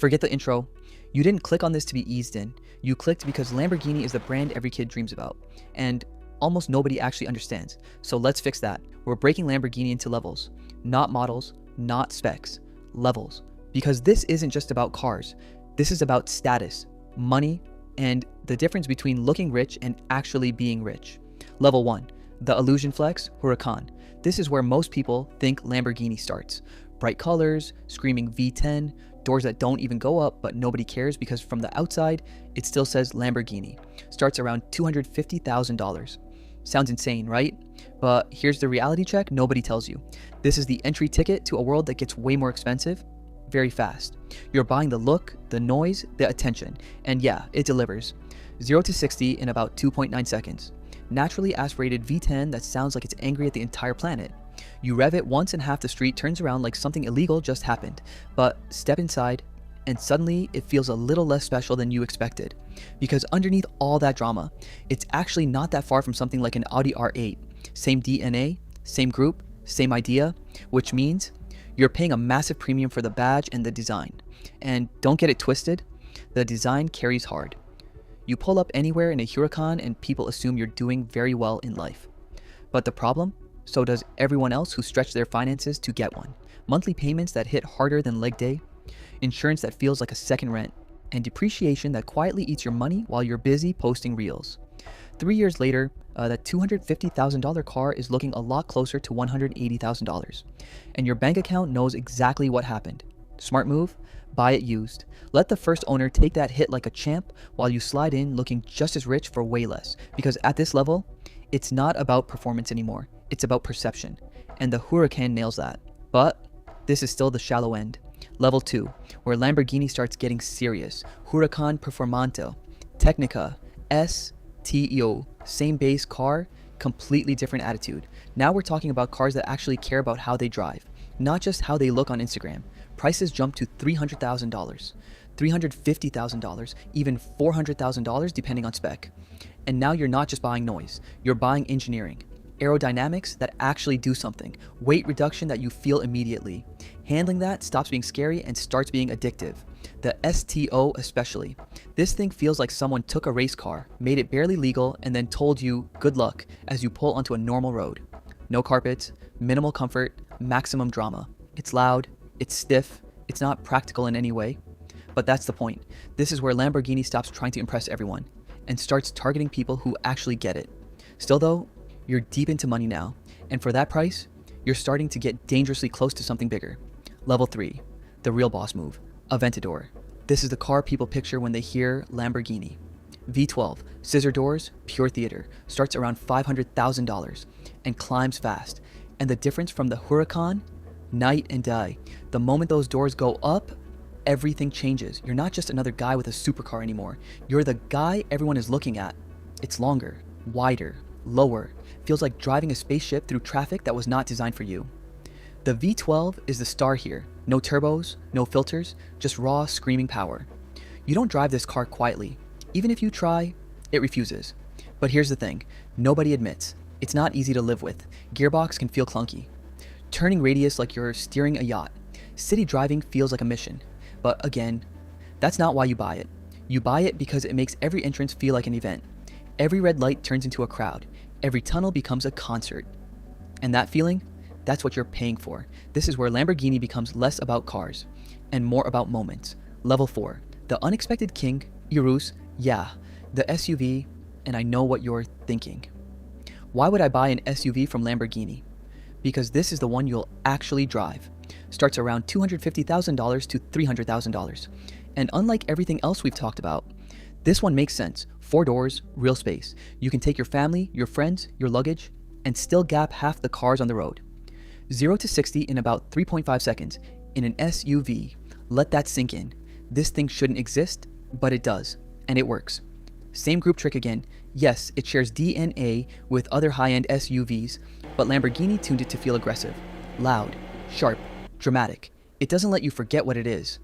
Forget the intro. You didn't click on this to be eased in. You clicked because Lamborghini is the brand every kid dreams about, and almost nobody actually understands. So let's fix that. We're breaking Lamborghini into levels. Not models, not specs, levels. Because this isn't just about cars. This is about status, money, and the difference between looking rich and actually being rich. Level 1, the Illusion Flex Huracan. This is where most people think Lamborghini starts. Bright colors, screaming V10, doors that don't even go up, but nobody cares because from the outside, it still says Lamborghini. Starts around $250,000. Sounds insane, right? But here's the reality check nobody tells you. This is the entry ticket to a world that gets way more expensive very fast. You're buying the look, the noise, the attention, and yeah, it delivers. 0 to 60 in about 2.9 seconds. Naturally aspirated V10 that sounds like it's angry at the entire planet. You rev it once and half the street turns around like something illegal just happened, but step inside and suddenly it feels a little less special than you expected. Because underneath all that drama, it's actually not that far from something like an Audi R8. Same DNA, same group, same idea, which means you're paying a massive premium for the badge and the design. And don't get it twisted, the design carries hard. You pull up anywhere in a Huracan and people assume you're doing very well in life. But the problem? So does everyone else who stretched their finances to get one. Monthly payments that hit harder than leg day, insurance that feels like a second rent, and depreciation that quietly eats your money while you're busy posting reels. 3 years later, that $250,000 car is looking a lot closer to $180,000. And your bank account knows exactly what happened. Smart move? Buy it used. Let the first owner take that hit like a champ while you slide in looking just as rich for way less. Because at this level, it's not about performance anymore. It's about perception. And the Huracan nails that. But this is still the shallow end. Level 2, where Lamborghini starts getting serious. Huracan Performante, Technica, STO, same base car, completely different attitude. Now we're talking about cars that actually care about how they drive, not just how they look on Instagram. Prices jump to $300,000, $350,000, even $400,000 depending on spec. And now you're not just buying noise, you're buying engineering. Aerodynamics that actually do something, weight reduction that you feel immediately. Handling that stops being scary and starts being addictive. The STO especially. This thing feels like someone took a race car, made it barely legal, and then told you good luck as you pull onto a normal road. No carpets, minimal comfort, maximum drama. It's loud, it's stiff, it's not practical in any way. But that's the point. This is where Lamborghini stops trying to impress everyone and starts targeting people who actually get it. Still though, you're deep into money now, and for that price, you're starting to get dangerously close to something bigger. Level 3, the real boss move, Aventador. This is the car people picture when they hear Lamborghini. V12, scissor doors, pure theater, starts around $500,000 and climbs fast. And the difference from the Huracan, night and day. The moment those doors go up, everything changes. You're not just another guy with a supercar anymore. You're the guy everyone is looking at. It's longer, wider, lower. Feels like driving a spaceship through traffic that was not designed for you. The V12 is the star here. No turbos, no filters, just raw screaming power. You don't drive this car quietly. Even if you try, it refuses. But here's the thing, nobody admits. It's not easy to live with. Gearbox can feel clunky. Turning radius like you're steering a yacht. City driving feels like a mission. But again, that's not why you buy it. You buy it because it makes every entrance feel like an event. Every red light turns into a crowd. Every tunnel becomes a concert. And that feeling, that's what you're paying for. This is where Lamborghini becomes less about cars and more about moments. Level 4, the unexpected king, Urus, yeah, the SUV, and I know what you're thinking. Why would I buy an SUV from Lamborghini? Because this is the one you'll actually drive. Starts around $250,000 to $300,000. And unlike everything else we've talked about, this one makes sense. 4 doors, real space. You can take your family, your friends, your luggage, and still gap half the cars on the road. 0 to 60 in about 3.5 seconds in an SUV. Let that sink in. This thing shouldn't exist, but it does, and it works. Same group trick again. Yes, it shares DNA with other high-end SUVs, but Lamborghini tuned it to feel aggressive, loud, sharp, dramatic. It doesn't let you forget what it is.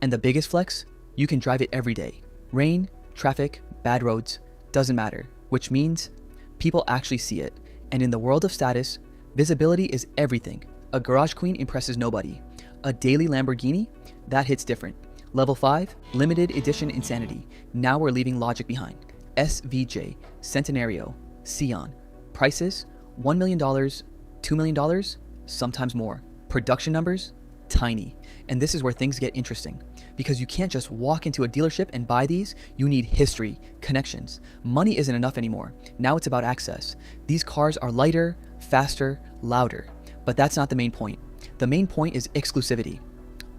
And the biggest flex? You can drive it every day. Rain, traffic, bad roads, doesn't matter, which means people actually see it. And in the world of status, visibility is everything. A garage queen impresses nobody. A daily Lamborghini? That hits different. Level 5, limited edition insanity. Now we're leaving logic behind. SVJ, Centenario, Sion. Prices, $1 million, $2 million, sometimes more. Production numbers, tiny. And this is where things get interesting, because you can't just walk into a dealership and buy these. You need history, connections. Money isn't enough anymore. Now it's about access. These cars are lighter, faster, louder. But that's not the main point. The main point is exclusivity.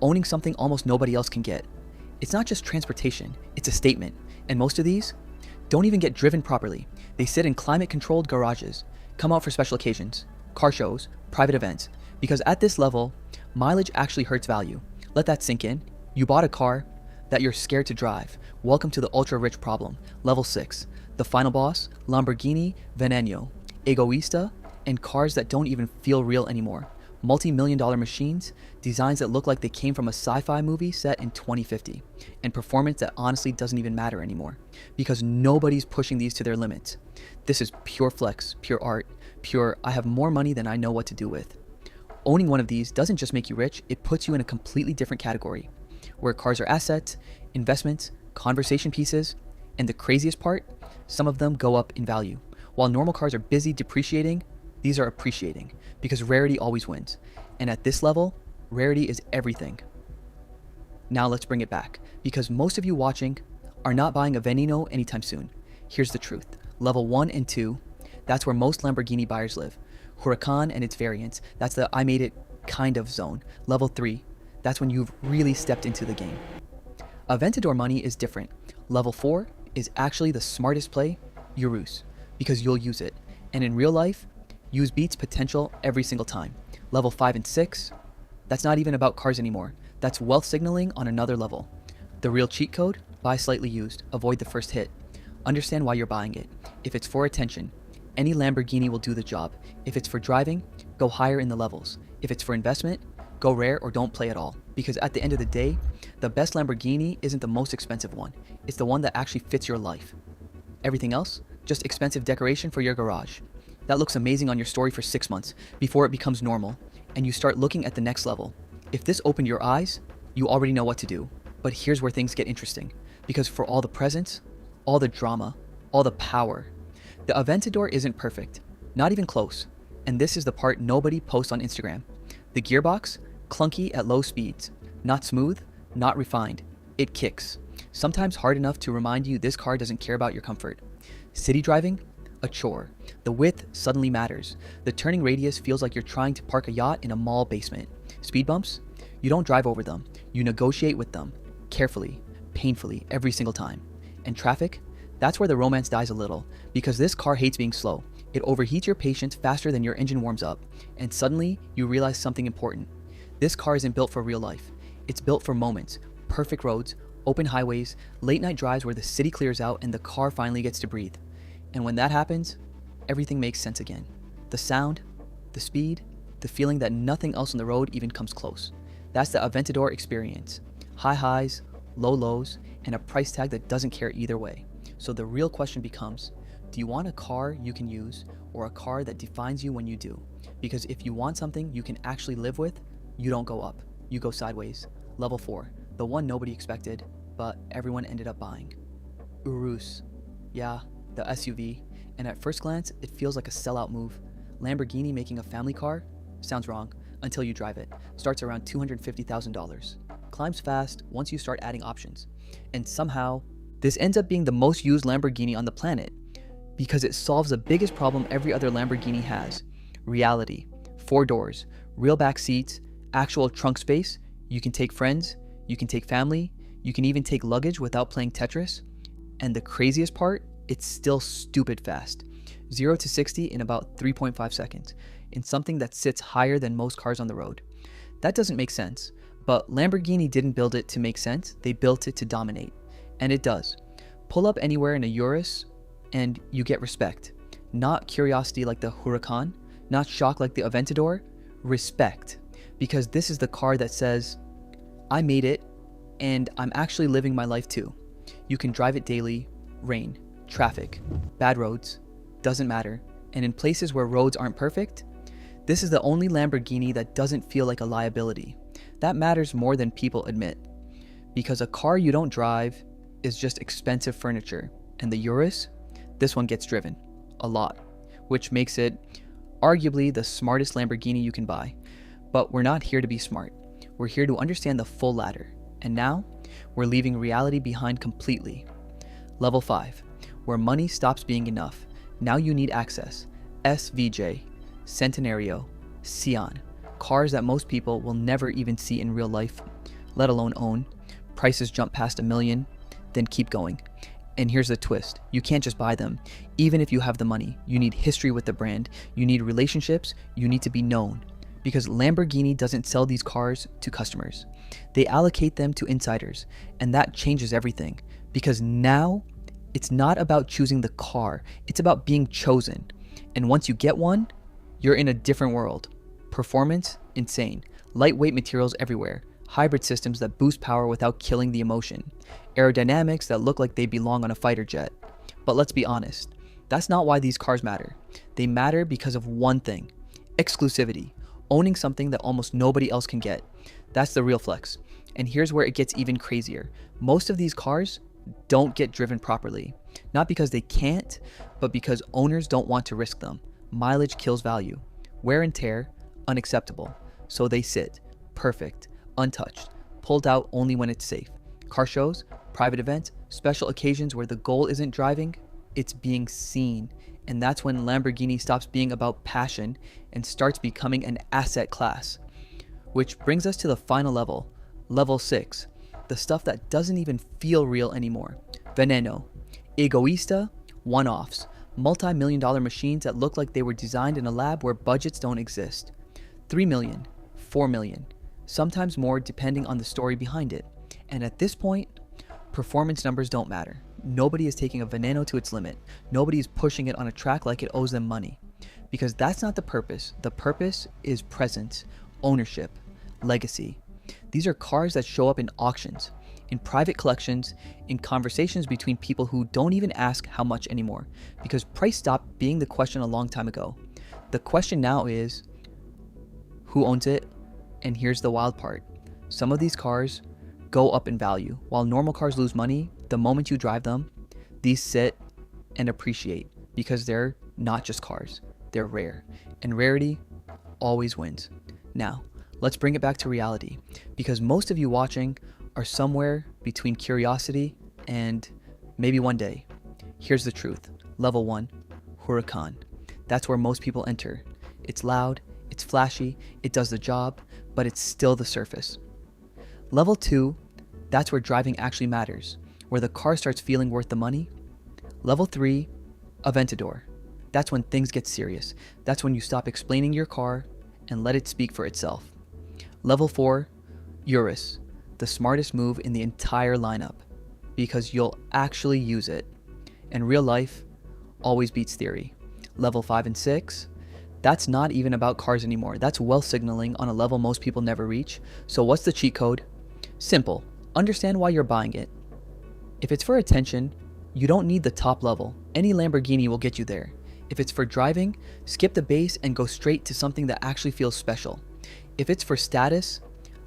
Owning something almost nobody else can get. It's not just transportation, it's a statement. And most of these don't even get driven properly. They sit in climate-controlled garages, come out for special occasions, car shows, private events. Because at this level, mileage actually hurts value. Let that sink in. You bought a car that you're scared to drive. Welcome to the ultra-rich problem. Level 6, the final boss, Lamborghini Veneno, Egoista, and cars that don't even feel real anymore. Multi-million-dollar machines, designs that look like they came from a sci-fi movie set in 2050, and performance that honestly doesn't even matter anymore, because nobody's pushing these to their limits. This is pure flex, pure art, pure I have more money than I know what to do with. Owning one of these doesn't just make you rich, it puts you in a completely different category, where cars are assets, investments, conversation pieces, and the craziest part, some of them go up in value. While normal cars are busy depreciating, these are appreciating, because rarity always wins. And at this level, rarity is everything. Now let's bring it back, because most of you watching are not buying a Veneno anytime soon. Here's the truth. Level 1 and 2, that's where most Lamborghini buyers live. Huracan and its variants, that's the I made it kind of zone. Level 3, that's when you've really stepped into the game. Aventador money is different. Level 4 is actually the smartest play, Urus, because you'll use it. And in real life, use beats potential every single time. Level 5 and 6, that's not even about cars anymore. That's wealth signaling on another level. The real cheat code, buy slightly used, avoid the first hit. Understand why you're buying it. If it's for attention, any Lamborghini will do the job. If it's for driving, go higher in the levels. If it's for investment, go rare or don't play at all. Because at the end of the day, the best Lamborghini isn't the most expensive one. It's the one that actually fits your life. Everything else, just expensive decoration for your garage. That looks amazing on your story for 6 months before it becomes normal and you start looking at the next level. If this opened your eyes, you already know what to do. But here's where things get interesting, because for all the presents, all the drama, all the power, the Aventador isn't perfect, not even close. And this is the part nobody posts on Instagram. The gearbox, clunky at low speeds, not smooth, not refined. It kicks, sometimes hard enough to remind you this car doesn't care about your comfort. City driving, a chore. The width suddenly matters. The turning radius feels like you're trying to park a yacht in a mall basement. Speed bumps, you don't drive over them. You negotiate with them, carefully, painfully, every single time. And traffic, that's where the romance dies a little, because this car hates being slow. It overheats your patience faster than your engine warms up, and suddenly you realize something important. This car isn't built for real life. It's built for moments, perfect roads, open highways, late night drives where the city clears out and the car finally gets to breathe. And when that happens, everything makes sense again. The sound, the speed, the feeling that nothing else on the road even comes close. That's the Aventador experience. High highs, low lows, and a price tag that doesn't care either way. So the real question becomes, do you want a car you can use or a car that defines you when you do? Because if you want something you can actually live with, you don't go up, you go sideways. Level 4, the one nobody expected, but everyone ended up buying. Urus. Yeah, the SUV, and at first glance, it feels like a sellout move. Lamborghini making a family car? Sounds wrong, until you drive it. Starts around $250,000. Climbs fast once you start adding options. And somehow, this ends up being the most used Lamborghini on the planet, because it solves the biggest problem every other Lamborghini has. Reality. 4 doors, real back seats, actual trunk space, you can take friends, you can take family, you can even take luggage without playing Tetris. And the craziest part, it's still stupid fast. 0 to 60 in about 3.5 seconds, in something that sits higher than most cars on the road. That doesn't make sense, but Lamborghini didn't build it to make sense, they built it to dominate. And it does. Pull up anywhere in a Urus, and you get respect. Not curiosity like the Huracan, not shock like the Aventador, respect. Because this is the car that says, I made it, and I'm actually living my life too. You can drive it daily, rain, traffic, bad roads, doesn't matter. And in places where roads aren't perfect, this is the only Lamborghini that doesn't feel like a liability. That matters more than people admit. Because a car you don't drive is just expensive furniture. And the Urus, this one gets driven a lot, which makes it arguably the smartest Lamborghini you can buy. But we're not here to be smart. We're here to understand the full ladder. And now, we're leaving reality behind completely. Level 5, where money stops being enough. Now you need access. SVJ, Centenario, Sion, cars that most people will never even see in real life, let alone own. Prices jump past $1 million, then keep going. And here's the twist. You can't just buy them. Even if you have the money, you need history with the brand. You need relationships. You need to be known. Because Lamborghini doesn't sell these cars to customers. They allocate them to insiders. And that changes everything. Because now, it's not about choosing the car. It's about being chosen. And once you get one, you're in a different world. Performance, insane. Lightweight materials everywhere. Hybrid systems that boost power without killing the emotion. Aerodynamics that look like they belong on a fighter jet. But let's be honest, that's not why these cars matter. They matter because of one thing: exclusivity. Owning something that almost nobody else can get. That's the real flex. And here's where it gets even crazier. Most of these cars don't get driven properly. Not because they can't, but because owners don't want to risk them. Mileage kills value. Wear and tear, unacceptable. So they sit, perfect, untouched, pulled out only when it's safe. Car shows, private events, special occasions where the goal isn't driving, it's being seen. And that's when Lamborghini stops being about passion and starts becoming an asset class. Which brings us to the final level, level 6, the stuff that doesn't even feel real anymore. Veneno, egoista, one-offs, multi-million-dollar machines that look like they were designed in a lab where budgets don't exist. 3 million, 4 million, sometimes more depending on the story behind it. And at this point, performance numbers don't matter. Nobody is taking a Veneno to its limit. Nobody is pushing it on a track like it owes them money. Because that's not the purpose. The purpose is presence, ownership, legacy. These are cars that show up in auctions, in private collections, in conversations between people who don't even ask how much anymore. Because price stopped being the question a long time ago. The question now is, who owns it? And here's the wild part. Some of these cars go up in value. While normal cars lose money the moment you drive them, these sit and appreciate because they're not just cars, they're rare. And rarity always wins. Now, let's bring it back to reality because most of you watching are somewhere between curiosity and maybe one day. Here's the truth. Level 1, Huracan. That's where most people enter. It's loud, it's flashy, it does the job, but it's still the surface. Level 2, that's where driving actually matters, where the car starts feeling worth the money. Level 3, Aventador. That's when things get serious. That's when you stop explaining your car and let it speak for itself. Level 4, Urus, the smartest move in the entire lineup, because you'll actually use it. And real life always beats theory. Level 5 and 6, that's not even about cars anymore. That's wealth signaling on a level most people never reach. So what's the cheat code? Simple. Understand why you're buying it. If it's for attention, you don't need the top level. Any Lamborghini will get you there. If it's for driving, skip the base and go straight to something that actually feels special. If it's for status,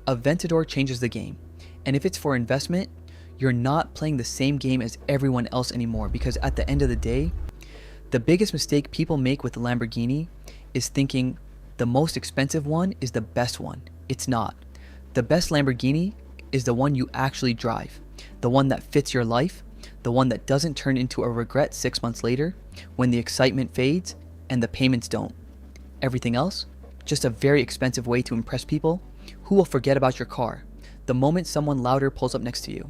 Aventador changes the game. And if it's for investment, you're not playing the same game as everyone else anymore, because at the end of the day, the biggest mistake people make with the Lamborghini is thinking the most expensive one is the best one. It's not. The best Lamborghini is the one you actually drive, the one that fits your life, the one that doesn't turn into a regret 6 months later when the excitement fades and the payments don't. Everything else, just a very expensive way to impress people who will forget about your car the moment someone louder pulls up next to you.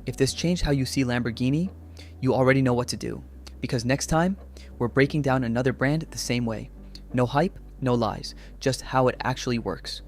If this changed how you see Lamborghini, you already know what to do, because next time we're breaking down another brand the same way. No hype, no lies, just how it actually works.